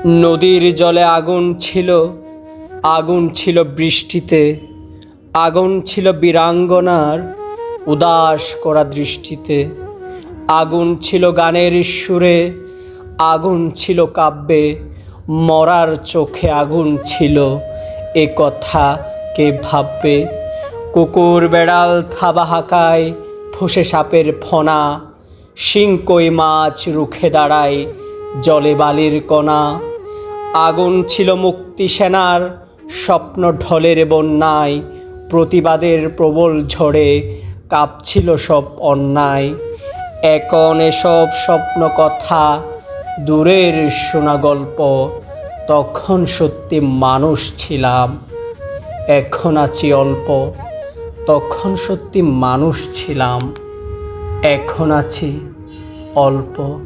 নদীর জলে আগুন ছিল, আগুন ছিল বৃষ্টিতে, আগুন ছিল বীরাঙ্গনার উদাস করা দৃষ্টিতে, আগুন ছিল গানের সুরে, আগুন ছিল কাব্যে, মরার চোখে আগুন ছিল, এ কথা কে ভাববে। কুকুর বেড়াল থাবা হাঁকায়, ফুঁসে সাপের ফনা, শিংকই মাছ রুখে দাঁড়ায় জলে বালির কণা। আগুন ছিল মুক্তি সেনার স্বপ্ন ঢলের বন্যায়, প্রতিবাদের প্রবল ঝড়ে কাঁপছিল সব অন্যায়। এখন এসব স্বপ্ন কথা দূরের শোনা গল্প, তখন সত্যি মানুষ ছিলাম, এখন আছি অল্প। তখন সত্যি মানুষ ছিলাম, এখন আছি অল্প।